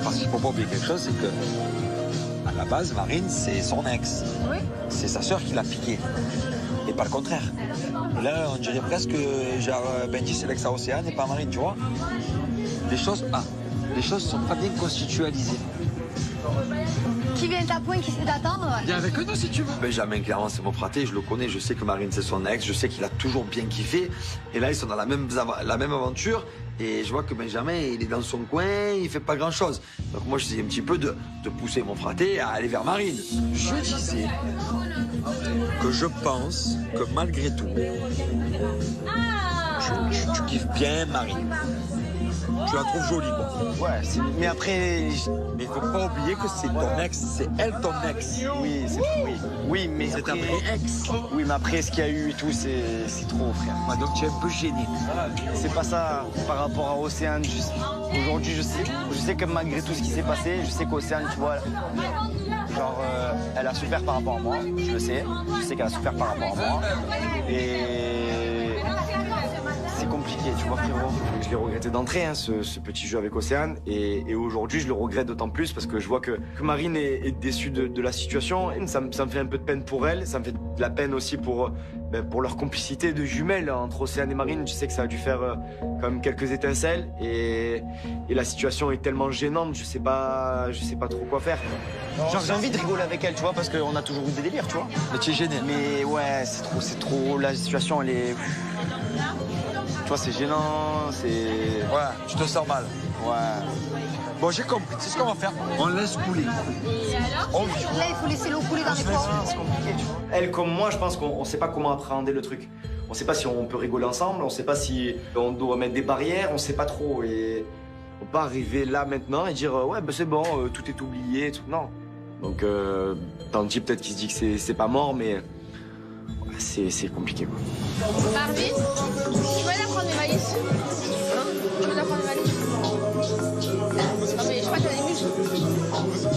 Parce qu'il faut pas oublier quelque chose, c'est que à la base, Marine, c'est son ex. Oui. C'est sa sœur qui l'a piqué. Et pas le contraire. Et là, on dirait presque genre Benji c'est l'ex à Océane et pas Marine, tu vois. Les choses sont pas bien constitualisées. Qui vient à point, qui sait t'attendre? Viens avec nous si tu veux. Benjamin, clairement, c'est mon fraté, je le connais, je sais que Marine, c'est son ex, je sais qu'il a toujours bien kiffé. Et là, ils sont dans la même aventure. Et je vois que Benjamin, il est dans son coin, il fait pas grand-chose. Donc moi, j'essaie un petit peu de pousser mon fraté à aller vers Marine. Je disais que je pense que malgré tout, tu kiffes bien Marine. Tu la trouves jolie, quoi. Ouais, mais après... Mais il faut pas oublier que c'est ton ex, c'est elle ton ex. Oui, oui, mais c'est après... un vrai ex. Oui, mais après, ce qu'il y a eu et tout, c'est trop, frère. Ouais, donc tu es un peu gêné. C'est pas ça par rapport à Océane. Aujourd'hui, je sais que malgré tout ce qui s'est passé, je sais qu'Océane, tu vois, genre, elle a souffert par rapport à moi. Je le sais. Je sais qu'elle a souffert par rapport à moi. Et... c'est compliqué, tu vois, frérot. l'ai regretté d'entrée, hein, ce petit jeu avec Océane. Et aujourd'hui, je le regrette d'autant plus parce que je vois que Marine est déçue de la situation. Et ça me fait un peu de peine pour elle. Ça me fait de la peine aussi pour leur complicité de jumelles entre Océane et Marine. Je sais que ça a dû faire quand même quelques étincelles. Et la situation est tellement gênante, je sais pas trop quoi faire. Genre j'ai envie de rigoler avec elle, tu vois, parce qu'on a toujours eu des délires, tu vois. Mais tu es gêné. Mais ouais, c'est trop, la situation elle est... Tu vois, c'est gênant, c'est... Ouais, tu te sens mal. Ouais. Bon, j'ai compris. C'est ce qu'on va faire. On laisse couler. Et alors Là, il faut laisser l'eau couler dans les pots. C'est compliqué, tu vois. Elle comme moi, je pense qu'on sait pas comment appréhender le truc. On sait pas si on peut rigoler ensemble, on sait pas si on doit mettre des barrières, on sait pas trop. Et on peut pas arriver là maintenant et dire ouais, ben c'est bon, tout est oublié, tout. Non. Donc, Tanti peut-être qu'il se dit que c'est pas mort, mais ouais, c'est compliqué, quoi. Marvin, tu veux aller prendre mes valises? Tu veux aller prendre mes valises? Non mais je sais pas, t'as des muscles.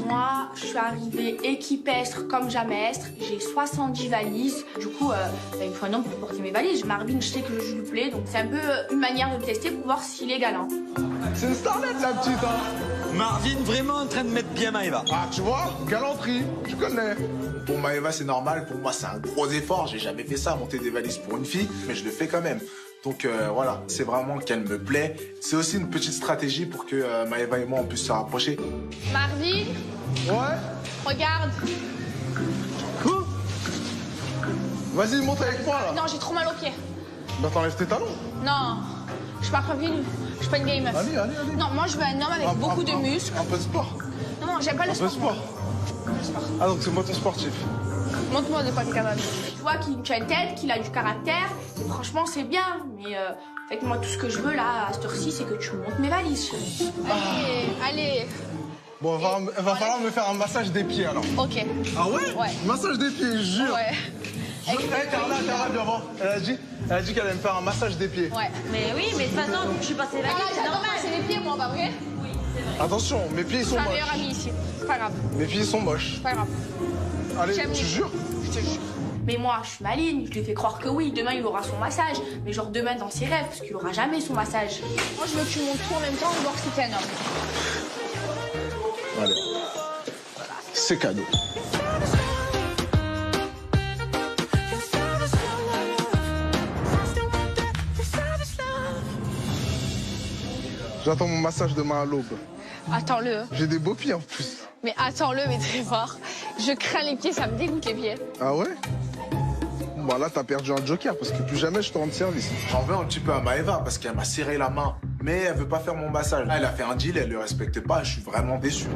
Moi, je suis arrivée équipestre comme jamais estre. J'ai 70 valises. Du coup, il me faut un homme pour porter mes valises. Marvin, je sais que je lui plais, donc c'est un peu une manière de me tester pour voir s'il est galant. C'est une starlette, la petite, hein. Marvin, vraiment en train de mettre bien Maëva. Ah, tu vois, galanterie, tu connais. Pour Maëva, c'est normal. Pour moi, c'est un gros effort. J'ai jamais fait ça, monter des valises pour une fille, mais je le fais quand même. Donc voilà, c'est vraiment qu'elle me plaît. C'est aussi une petite stratégie pour que Maëva et moi, on puisse se rapprocher. Marvin? Ouais? Regarde. Quoi? Vas-y, monte avec moi, là. Non, j'ai trop mal aux pieds. Bah, t'enlèves tes talons. Non, je suis pas prévenue. Je suis pas une gay meuf. Allez. Non, moi, je veux un homme avec beaucoup de muscles. Un peu de sport. Non, j'aime pas le sport. Un peu de sport. Ah, donc c'est moi ton sportif. Montre-moi de quoi t'es capable. Tu vois qu'il a une tête, qu'il a du caractère. Et franchement, c'est bien. Mais en fait, moi, tout ce que je veux, là, à cette heure-ci, c'est que tu montes mes valises. Allez. Bon, il va falloir me faire un massage des pieds, alors. Ok. Ah ouais? Ouais. Massage des pieds, je jure. Ouais. Carla, viens voir. Elle a dit qu'elle allait me faire un massage des pieds. Ouais. Mais oui, mais de toute façon, je suis passée la vie, c'est normal. C'est les pieds, moi, bah, ok? Oui, c'est vrai. Attention, mes pieds, ils sont C'est un moches. meilleur ami ici. C'est pas grave. Mes pieds, ils sont moches. C'est pas grave. Allez, J'aime tu les- jures? Je te jure. Mais moi, je suis maligne, je lui fais croire que oui, demain il aura son massage. Mais genre demain dans ses rêves, parce qu'il aura jamais son massage. Moi, je veux que tu montes tout en même temps et voir si t'es un homme. Allez. C'est cadeau. J'attends mon massage demain à l'aube. Attends-le. J'ai des beaux pieds en plus. Mais attends-le, mais très fort. Je crains les pieds, ça me dégoûte les pieds. Ah ouais? Bon là t'as perdu un joker parce que plus jamais je te rends service. J'en veux un petit peu à Maëva parce qu'elle m'a serré la main. Mais elle veut pas faire mon massage. Elle a fait un deal, elle le respecte pas, je suis vraiment déçu.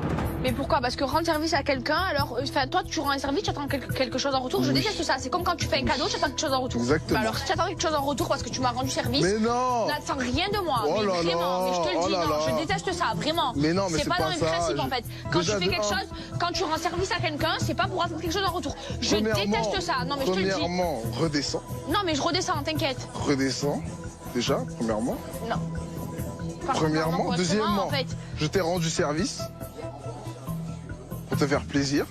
Mais pourquoi? Parce que rendre service à quelqu'un, alors, toi, tu rends un service, tu attends quelque chose en retour. Je déteste ça. C'est comme quand tu fais un cadeau, tu attends quelque chose en retour. Exactement. Bah alors, si tu attends quelque chose en retour parce que tu m'as rendu service, Mais non! n'attends rien de moi. Oh mais là vraiment, là, mais je te le oh dis, là non, là. je déteste ça, vraiment. Mais non, mais c'est pas dans pas mes ça, principes, en fait. Quand Déjà, tu fais de quelque un. chose, quand tu rends service à quelqu'un, c'est pas pour attendre quelque chose en retour. Je déteste ça. Non, mais je te le dis. Premièrement, redescends. Non, mais je redescends, t'inquiète. Redescends. Déjà, premièrement. Non. Premièrement. Moi, Deuxièmement, en fait. je t'ai rendu service pour te faire plaisir.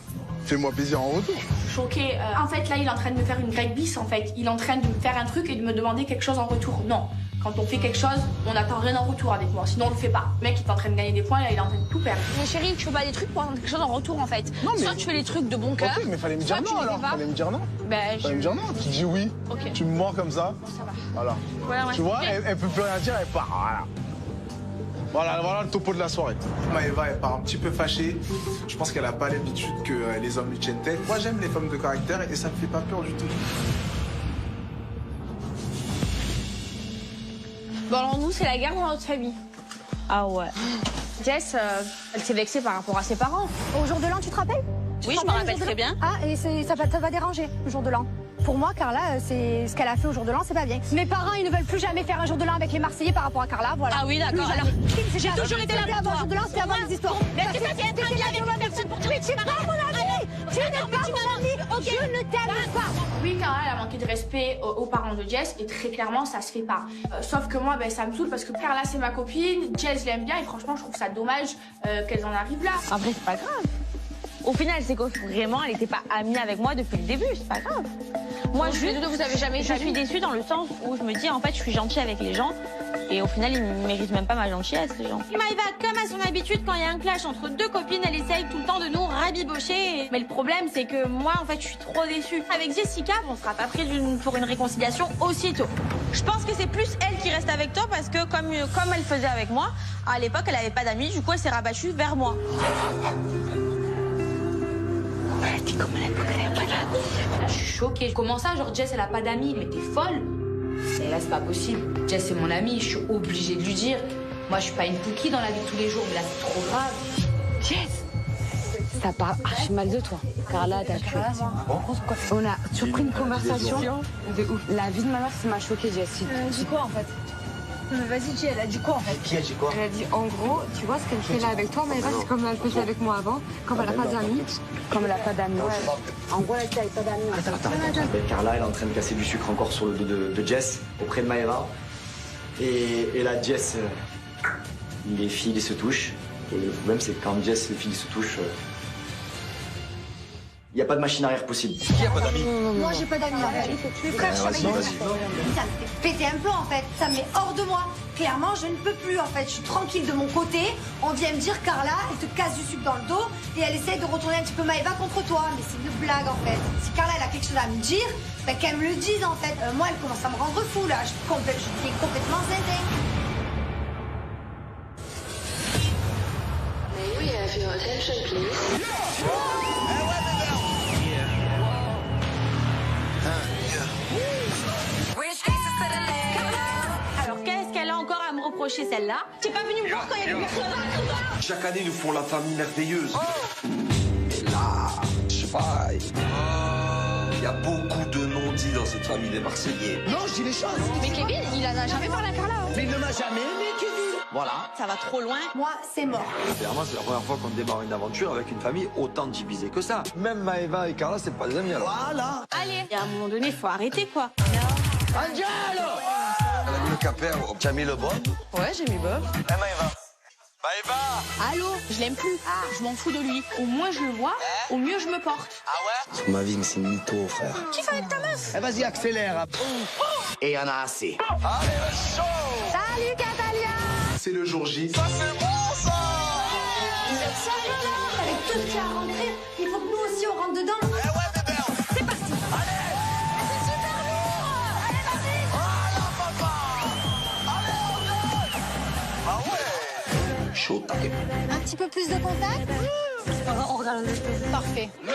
Fais-moi plaisir en retour. Choqué. En fait, là, il est en train de me faire une Greg bis, en fait. Il est en train de me faire un truc et de me demander quelque chose en retour. Non. Quand on fait quelque chose, on n'attend rien en retour avec moi. Sinon, on le fait pas. Le mec, il est en train de gagner des points, là, il est en train de tout perdre. Mais chérie, tu fais pas des trucs pour attendre quelque chose en retour, en fait. Non, mais- Soit tu fais les trucs de bon cœur. Ok, mais fallait me dire soit tu non les fais alors. pas. Fallait me dire non. Ben, Fallait me dire non. Tu dis oui. Ok. Tu me mens comme ça. Ça va. Voilà. Ouais. Tu vois, elle peut plus rien dire, elle part. Voilà le topo de la soirée. Maëva, elle part un petit peu fâchée. Je pense qu'elle a pas l'habitude que les hommes lui tiennent tête. Moi, j'aime les femmes de caractère et ça me fait pas peur du tout. Bon, alors nous, c'est la guerre dans notre famille. Ah ouais. Jess, elle s'est vexée par rapport à ses parents. Au jour de l'an, tu te rappelles? Oui, je me rappelle très bien. Ah, et ça va déranger, le jour de l'an. Pour moi, Carla, c'est ce qu'elle a fait au jour de l'an, c'est pas bien. Mes parents, ils ne veulent plus jamais faire un jour de l'an avec les Marseillais par rapport à Carla, voilà. Ah oui, d'accord. Plus Alors, jamais. j'ai toujours été là pour avant toi. un jour de l'an, c'est avant les histoires. Mais c'est ça, t'es être amie avec une personne pour te Mais tu n'es pas mon ami! Tu n'es pas mon ami! Je ne t'aime pas! Oui, Carla, elle a manqué de respect aux parents de Jess et très clairement, ça se fait pas. Sauf que moi, ben, ça me saoule parce que Carla, c'est ma copine, Jess l'aime bien et franchement, je trouve ça dommage qu'elles en arrivent là. En vrai, c'est pas grave. Au final, c'est que vraiment, elle n'était pas amie avec moi depuis le début, c'est pas grave. Moi, vous avez jamais je suis déçue dans le sens où je me dis, en fait, je suis gentille avec les gens. Et au final, ils ne méritent même pas ma gentillesse, les gens. Maëva, comme à son habitude, quand il y a un clash entre deux copines, elle essaye tout le temps de nous rabibocher. Mais le problème, c'est que moi, en fait, je suis trop déçue. Avec Jessica, on sera pas pris pour une réconciliation aussitôt. Je pense que c'est plus elle qui reste avec toi parce que comme elle faisait avec moi, à l'époque, elle avait pas d'amis, du coup, elle s'est rabattue vers moi. Elle dit comment elle avait pas d'amis. Je suis choquée. Comment ça, genre Jess, elle a pas d'amis? Mais t'es folle. Et là, c'est pas possible. Jess, c'est mon amie, je suis obligée de lui dire. Moi, je suis pas une poukie dans la vie de tous les jours, mais là, c'est trop grave. Jess, ça parle archi mal de toi. Carla, t'as tué. On a surpris une conversation de ouf. La vie de ma mère, ça m'a choquée, Jess. Dis quoi en fait? Mais vas-y, J, elle a dit quoi en fait? Qui a dit quoi? Elle a dit, en gros, tu vois ce qu'elle fait là avec toi, mais c'est comme elle faisait avec moi avant, comme elle a pas d'amis. Comme elle a pas d'amis. En gros, elle a pas d'amis. Attends. Carla, elle est en train de casser du sucre encore sur le dos de Jess, auprès de Maëva. Et là, Jess, les filles, ils se touchent. Et le problème, c'est que quand Jess et les filles se touchent, il n'y a pas de machine arrière possible. Qui a pas d'amis? Moi, j'ai pas d'amis. Frère, ça me fait péter un peu en fait. Ça me met hors de moi. Clairement, je ne peux plus en fait. Je suis tranquille de mon côté. On vient me dire, Carla, elle te casse du sucre dans le dos et elle essaye de retourner un petit peu Maëva contre toi. Mais c'est une blague en fait. Si Carla, elle a quelque chose à me dire, ben, qu'elle me le dise en fait. Moi, elle commence à me rendre fou là. Je suis complètement zinzin. May we have your attention, please? Alors, qu'est-ce qu'elle a encore à me reprocher, celle-là? T'es pas venue me voir quand il y a des personnes. Chaque année, nous font la famille merveilleuse. Et là, je sais pas, il y a beaucoup de non-dits dans cette famille des Marseillais. Non, je dis les choses. Mais Kevin, il en a jamais parlé à Carla. Mais il ne m'a jamais aimé, Kevin. Voilà. Ça va trop loin. Moi, c'est mort. Clairement, c'est la première fois qu'on démarre une aventure avec une famille autant divisée que ça. Même Maëva et Carla, c'est pas des amis alors. Voilà. Allez, à un moment donné, faut arrêter, quoi. Angel! Elle a mis le capet, tu as mis le bon. Ouais, j'ai mis Bob. Maëva. Allô, je l'aime plus. Je m'en fous de lui. Au moins je le vois, au mieux je me porte. Sur ma vie, mais c'est mytho, frère. Kiffe avec ta meuf. Eh, vas-y, accélère. Et il y en a assez. Salut, Catalia. C'est le jour J. Vous êtes sérieux là? Avec tout ce qu'il y a à rentrer, il faut que nous aussi on rentre dedans. C'est parti. Allez. C'est super lourd. Allez, vas-y. Chaud, t'as Un petit peu plus de contact. On regarde le Parfait. Le